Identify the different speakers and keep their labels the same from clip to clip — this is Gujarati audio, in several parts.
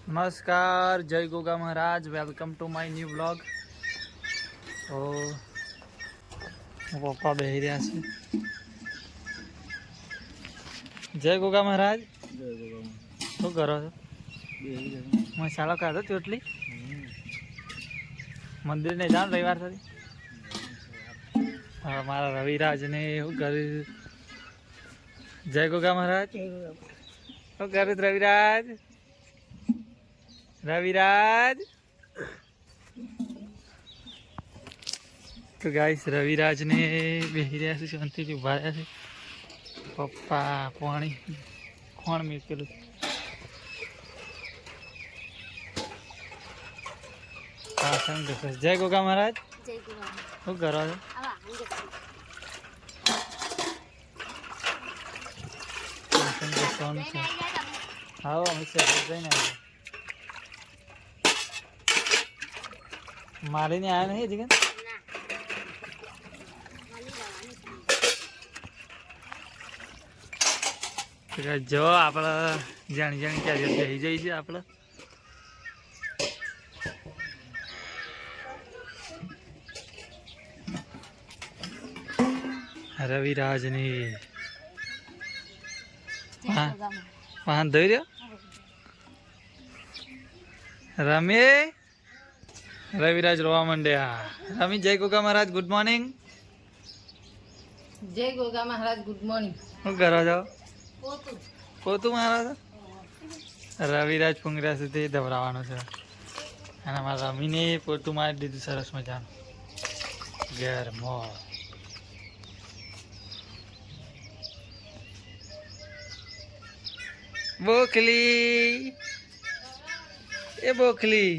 Speaker 1: नमस्कार, जय Goga Maharaj. Welcome to my new blog. तो पप्पा बेही रहा है। जय गोगा महाराज। શું કરો છો? મસાલો ખાધો ચોટલી? મંદિર ને જાણ રવિવાર સુધી? હા, મારા રવિરાજ ને શું કર્યું? જય ગોગા મહારાજ। શું કર્યું રવિરાજ? રવિરાજ તો ગાઈસ રવિરાજ ને બેહી રહ્યા છે, શાંતિથી ઉભા રહ્યા છે। પપ્પા પાણી કોણ મૂકેલું? જય ગોગા મહારાજ। શું કરો છો? હા, અમે જઈને મારી ને આયા નહીં હજી? જો આપણે જાણી જાણી ક્યાં બેસી જઈએ છીએ આપણે। રવિરાજની વાહન ધોઈ રહ્યો રમે। રવિરાજ રોવા માંડ્યા। રમી, જય ગોગા મહારાજ, ગુડ મોર્નિંગ।
Speaker 2: જય ગોગા મહારાજ, ગુડ મોર્નિંગ।
Speaker 1: શું કરો છો? પોતું મારો છો? રવિરાજ પુંગરા સુધી દબરાવાનો છે અને મારા રમીને પોતું મારી દીધું સરસ મજાનું ઘેર મોર। બોખલી એ બોખલી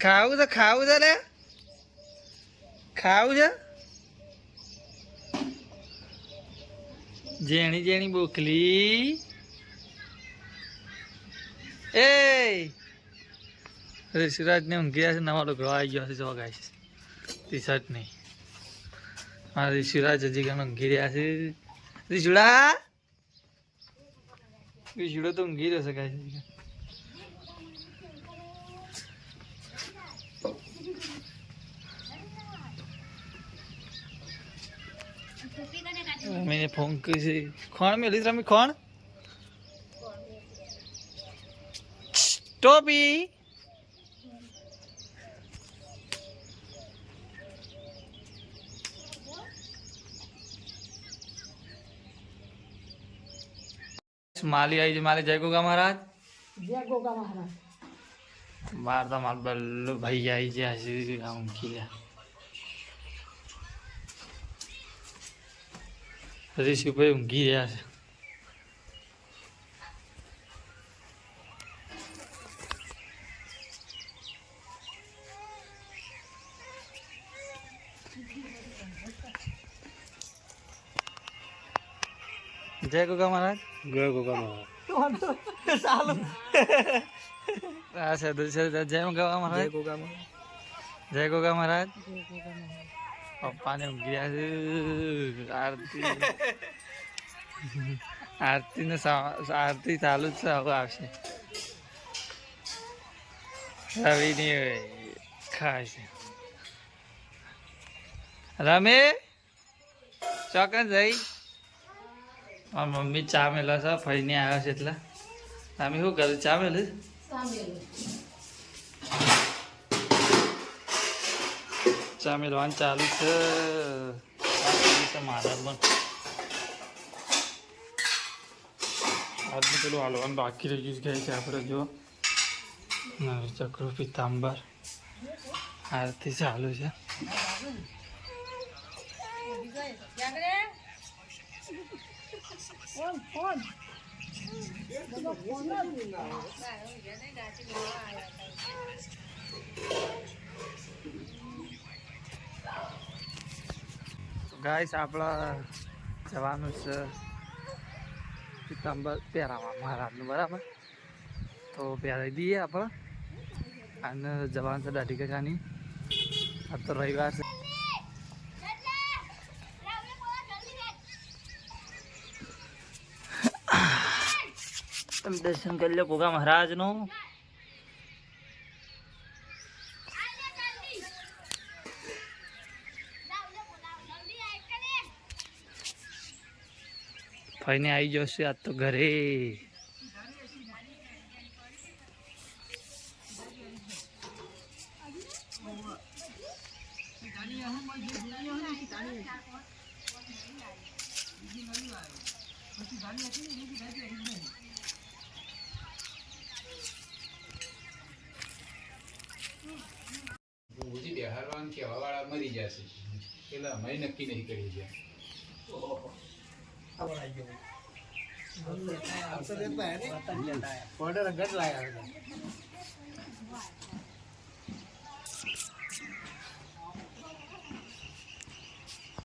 Speaker 1: ખાવું છે? ખાવું છે રે? ખાવું છે? જેણી જેણી બોખલી એ ઋષિરાજ ને ઊંઘી ગયા છે। નવા લુગડો આવી ગયો છે, જો ગાઈસ ટી શર્ટ નહીં। મારા ઋષિરાજ હજી કામ ઊંઘી રહ્યા છે। ઋષુડા ઋષુડો તો ઊંઘી રહ્યો છે ગાઈસ। मैंने फोन किसी खोण में ली रमी खोण टोपी माली आई माली जय गोगा महाराज।
Speaker 2: જય ગોગા મહારાજ।
Speaker 1: बार तो माल बल्लू भाई आई जे हसी हम किया ऋषि पे ઊંઘી રહ્યા છે। जय गोगा महाराज।
Speaker 3: जय गोगा महाराज।
Speaker 1: अच्छा दूसरे जय गोगा महाराज।
Speaker 3: जय गोगा महाराज।
Speaker 1: जय गोगा महाराज। पप्पा ने ઊંઘી રહ્યા છે। આરતી આરતી ને આરતી ચાલુ જ છે, હવે આવશે। રવિ ની ખાય છે। રમે ચોકન જઈ મારી મમ્મી ચા મેલો છે, ફરીને આવ્યો છે એટલે તમે શું કર્યું? ચા મેલું ચા મેલવાનું ચાલુ છે મારા પણ આજનું પેલું હાલવાનું બાકી રહી ગયું છે। આપણે જો ચક્રો પિતાંબર આરતી ચાલુ છે। ગાઈસ આપણા જવાનું છે પિતાંબર પહેરાવા મહારાજનું, બરાબર? તો પહેરાવી દઈએ આપણે અને જવાનું છે દાઢી કાકાની। આ તો રવિવાર છે। તમે દર્શન કરી લો ગોગા મહારાજનું. ફઈને આવી જશે આજ તો ઘરે.
Speaker 4: બેહારવાનું કહેવા વાળા મરી જશે પેલા અમે નક્કી નહીં કરી ગયા.